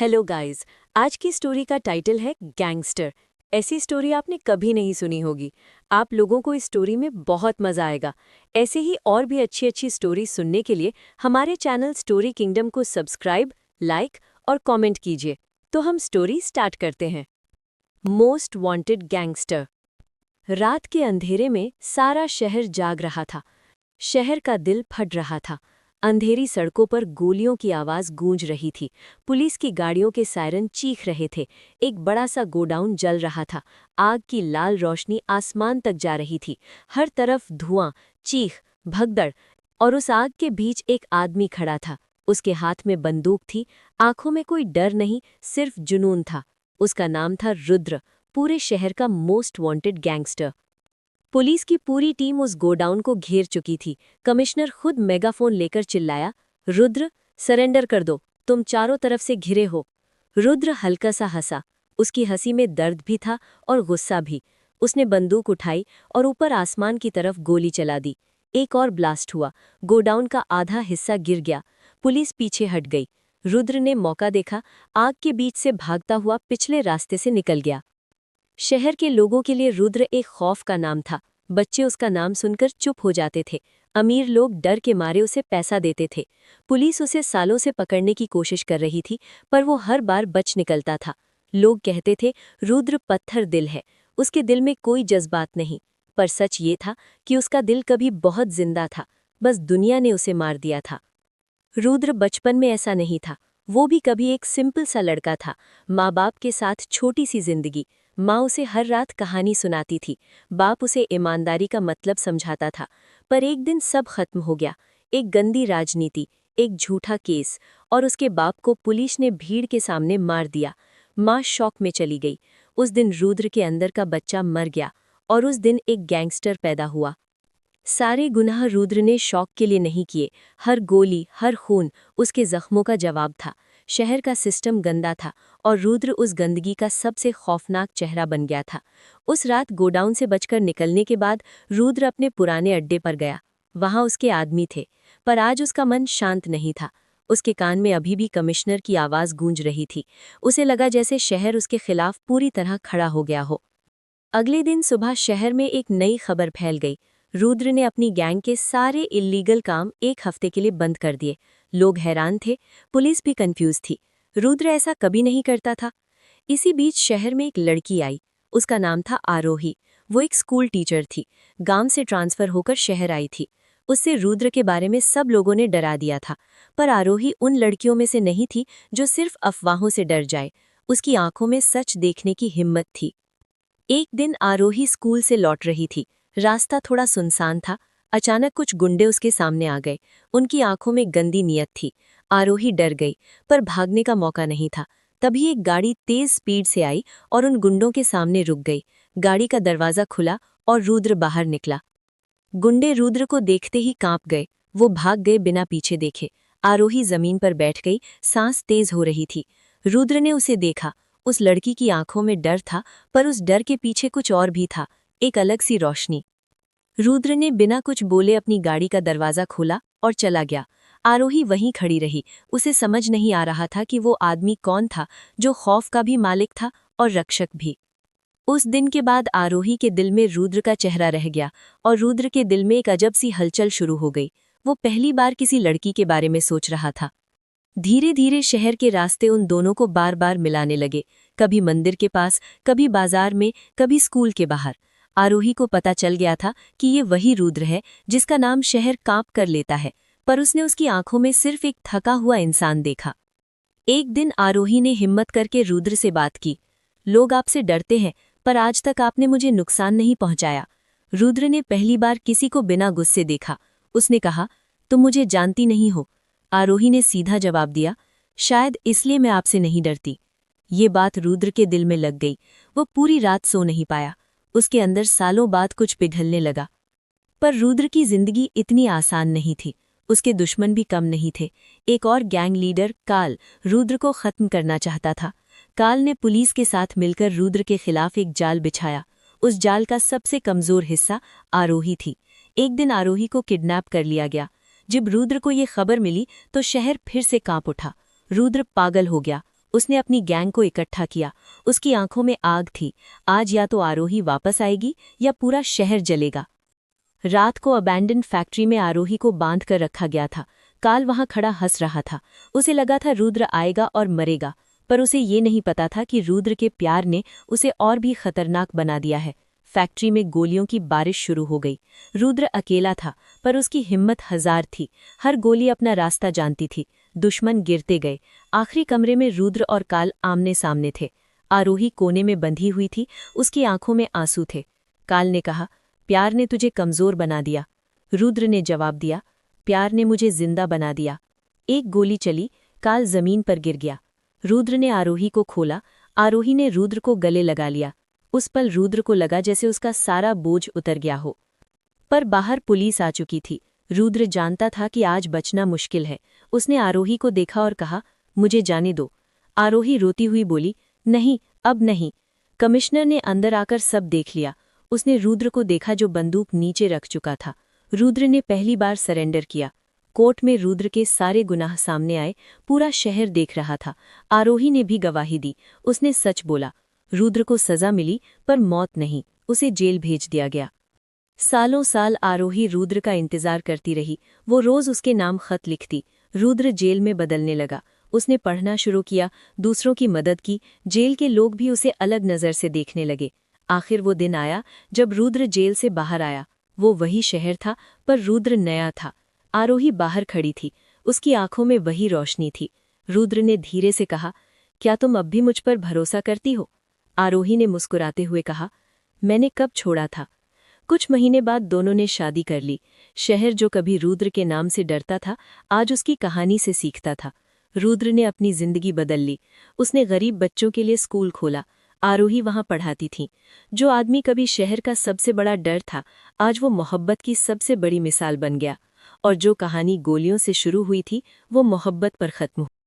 Hello guys. आज की story का टाइटल है गैंगस्टर। ऐसी स्टोरी आपने कभी नहीं सुनी होगी। आप लोगों को इस स्टोरी में बहुत मजा आएगा। ऐसे ही और भी अच्छी अच्छी स्टोरी सुनने के लिए हमारे चैनल स्टोरी किंगडम को सब्सक्राइब, लाइक और कमेंट कीजिए। तो हम स्टोरी स्टार्ट करते हैं। Most wanted gangster. रात के अंधेरे में सारा शहर जाग रहा था। शहर का दिल फट रहा था। अंधेरी सड़कों पर गोलियों की आवाज गूंज रही थी। पुलिस की गाड़ियों के सायरन चीख रहे थे। एक बड़ा सा गोडाउन जल रहा था। आग की लाल रोशनी आसमान तक जा रही थी। हर तरफ धुआं, चीख, भगदड़। और उस आग के बीच एक आदमी खड़ा था। उसके हाथ में बंदूक थी। आंखों में कोई डर नहीं, सिर्फ जुनून था। उसका नाम था रुद्र, पूरे शहर का मोस्ट वांटेड गैंगस्टर। पुलिस की पूरी टीम उस गोडाउन को घेर चुकी थी। कमिश्नर खुद मेगाफोन लेकर चिल्लाया, रुद्र, सरेंडर कर दो, तुम चारों तरफ से घिरे हो। रुद्र हल्का सा हंसा। उसकी हंसी में दर्द भी था और गुस्सा भी। उसने बंदूक उठाई और ऊपर आसमान की तरफ गोली चला दी। एक और ब्लास्ट हुआ। गोडाउन का आधा हिस्सा गिर गया। पुलिस पीछे हट गई। रुद्र ने मौका देखा, आग के बीच से भागता हुआ पिछले रास्ते से निकल गया। शहर के लोगों के लिए रुद्र एक खौफ का नाम था। बच्चे उसका नाम सुनकर चुप हो जाते थे। अमीर लोग डर के मारे उसे पैसा देते थे। पुलिस उसे सालों से पकड़ने की कोशिश कर रही थी, पर वो हर बार बच निकलता था। लोग कहते थे, रुद्र पत्थर दिल है, उसके दिल में कोई जज्बात नहीं। पर सच ये था कि उसका दिल कभी बहुत जिंदा था, बस दुनिया ने उसे मार दिया था। रुद्र बचपन में ऐसा नहीं था। वो भी कभी एक सिंपल सा लड़का था। माँ बाप के साथ छोटी सी जिंदगी। माँ उसे हर रात कहानी सुनाती थी। बाप उसे ईमानदारी का मतलब समझाता था। पर एक दिन सब खत्म हो गया। एक गंदी राजनीति, एक झूठा केस, और उसके बाप को पुलिस ने भीड़ के सामने मार दिया। माँ शॉक में चली गई। उस दिन रुद्र के अंदर का बच्चा मर गया, और उस दिन एक गैंगस्टर पैदा हुआ। सारे गुनाह रुद्र ने शौक के लिए नहीं किए। हर गोली, हर खून उसके जख्मों का जवाब था। शहर का सिस्टम गंदा था, और रुद्र उस गंदगी का सबसे खौफनाक चेहरा बन गया था। उस रात गोडाउन से बचकर निकलने के बाद रुद्र अपने पुराने अड्डे पर गया। वहां उसके आदमी थे, पर आज उसका मन शांत नहीं था। उसके कान में अभी भी कमिश्नर की आवाज गूंज रही थी। उसे लगा जैसे शहर उसके खिलाफ पूरी तरह खड़ा हो गया हो। अगले दिन सुबह शहर में एक नई खबर फैल गई। रुद्र ने अपनी गैंग के सारे इल्लीगल काम एक हफ्ते के लिए बंद कर दिए। लोग हैरान थे, पुलिस भी कंफ्यूज थी। रुद्र ऐसा कभी नहीं करता था। इसी बीच शहर में एक लड़की आई। उसका नाम था आरोही। वो एक स्कूल टीचर थी। गांव से ट्रांसफर होकर शहर आई थी। उससे रुद्र के बारे में सब लोगों ने डरा दिया था। पर आरोही उन लड़कियों में से नहीं थी जो सिर्फ अफवाहों से डर जाए। उसकी आंखों में सच देखने की हिम्मत थी। एक दिन आरोही स्कूल से लौट रही थी। रास्ता थोड़ा सुनसान था। अचानक कुछ गुंडे उसके सामने आ गए। उनकी आंखों में गंदी नीयत थी। आरोही डर गई, पर भागने का मौका नहीं था। तभी एक गाड़ी तेज स्पीड से आई और उन गुंडों के सामने रुक गई। गाड़ी का दरवाजा खुला और रुद्र बाहर निकला। गुंडे रुद्र को देखते ही कांप गए। वो भाग गए बिना पीछे देखे। आरोही जमीन पर बैठ गई, सांस तेज हो रही थी। रुद्र ने उसे देखा। उस लड़की की आंखों में डर था, पर उस डर के पीछे कुछ और भी था, एक अलग सी रोशनी। रुद्र ने बिना कुछ बोले अपनी गाड़ी का दरवाजा खोला और चला गया। आरोही वहीं खड़ी रही। उसे समझ नहीं आ रहा था कि वो आदमी कौन था, जो खौफ का भी मालिक था और रक्षक भी। उस दिन के बाद आरोही के दिल में रुद्र का चेहरा रह गया, और रुद्र के दिल में एक अजब सी हलचल शुरू हो गई। वो पहली बार किसी लड़की के बारे में सोच रहा था। धीरे धीरे शहर के रास्ते उन दोनों को बार बार मिलाने लगे। कभी मंदिर के पास, कभी बाजार में, कभी स्कूल के बाहर। आरोही को पता चल गया था कि ये वही रुद्र है जिसका नाम शहर कांप कर लेता है, पर उसने उसकी आंखों में सिर्फ एक थका हुआ इंसान देखा। एक दिन आरोही ने हिम्मत करके रुद्र से बात की। लोग आपसे डरते हैं, पर आज तक आपने मुझे नुकसान नहीं पहुंचाया। रुद्र ने पहली बार किसी को बिना गुस्से देखा। उसने कहा, तुम मुझे जानती नहीं हो। आरोही ने सीधा जवाब दिया, शायद इसलिए मैं आपसे नहीं डरती। ये बात रुद्र के दिल में लग गई। वो पूरी रात सो नहीं पाया। उसके अंदर सालों बाद कुछ पिघलने लगा। पर रुद्र की जिंदगी इतनी आसान नहीं थी। उसके दुश्मन भी कम नहीं थे। एक और गैंग लीडर काल रुद्र को खत्म करना चाहता था। काल ने पुलिस के साथ मिलकर रुद्र के खिलाफ एक जाल बिछाया। उस जाल का सबसे कमजोर हिस्सा आरोही थी। एक दिन आरोही को किडनैप कर लिया गया। जब रुद्र को ये खबर मिली तो शहर फिर से कांप उठा। रुद्र पागल हो गया। उसने अपनी गैंग को इकट्ठा किया। उसकी आंखों में आग थी। आज या तो आरोही वापस आएगी या पूरा शहर जलेगा। रात को अबैंडन फैक्ट्री में आरोही को बांध कर रखा गया था। काल वहां खड़ा हंस रहा था। उसे लगा था रुद्र आएगा और मरेगा, पर उसे ये नहीं पता था कि रुद्र के प्यार ने उसे और भी खतरनाक बना दिया है। फैक्ट्री में गोलियों की बारिश शुरू हो गई। रुद्र अकेला था, पर उसकी हिम्मत 1000 थी। हर गोली अपना रास्ता जानती थी। दुश्मन गिरते गए। आखिरी कमरे में रुद्र और काल आमने सामने थे। आरोही कोने में बंधी हुई थी। उसकी आंखों में आंसू थे। काल ने कहा, प्यार ने तुझे कमजोर बना दिया। रुद्र ने जवाब दिया, प्यार ने मुझे जिंदा बना दिया। एक गोली चली, काल जमीन पर गिर गया। रुद्र ने आरोही को खोला। आरोही ने रुद्र को गले लगा लिया। उस पल रुद्र को लगा जैसे उसका सारा बोझ उतर गया हो। पर बाहर पुलिस आ चुकी थी। रुद्र जानता था कि आज बचना मुश्किल है। उसने आरोही को देखा और कहा, मुझे जाने दो। आरोही रोती हुई बोली, नहीं, अब नहीं। कमिश्नर ने अंदर आकर सब देख लिया। उसने रुद्र को देखा जो बंदूक नीचे रख चुका था। रुद्र ने पहली बार सरेंडर किया। कोर्ट में रुद्र के सारे गुनाह सामने आए। पूरा शहर देख रहा था। आरोही ने भी गवाही दी। उसने सच बोला। रुद्र को सजा मिली, पर मौत नहीं। उसे जेल भेज दिया गया। सालों साल आरोही रुद्र का इंतजार करती रही। वो रोज उसके नाम खत लिखती। रुद्र जेल में बदलने लगा। उसने पढ़ना शुरू किया, दूसरों की मदद की। जेल के लोग भी उसे अलग नज़र से देखने लगे। आखिर वो दिन आया जब रुद्र जेल से बाहर आया। वो वही शहर था, पर रुद्र नया था। आरोही बाहर खड़ी थी। उसकी आंखों में वही रोशनी थी। रुद्र ने धीरे से कहा, क्या तुम अब भी मुझ पर भरोसा करती हो? आरोही ने मुस्कुराते हुए कहा, मैंने कब छोड़ा था। कुछ महीने बाद दोनों ने शादी कर ली। शहर जो कभी रुद्र के नाम से डरता था, आज उसकी कहानी से सीखता था। रुद्र ने अपनी जिंदगी बदल ली। उसने गरीब बच्चों के लिए स्कूल खोला। आरोही वहां पढ़ाती थी। जो आदमी कभी शहर का सबसे बड़ा डर था, आज वो मोहब्बत की सबसे बड़ी मिसाल बन गया। और जो कहानी गोलियों से शुरू हुई थी, वो मोहब्बत पर खत्म हुई।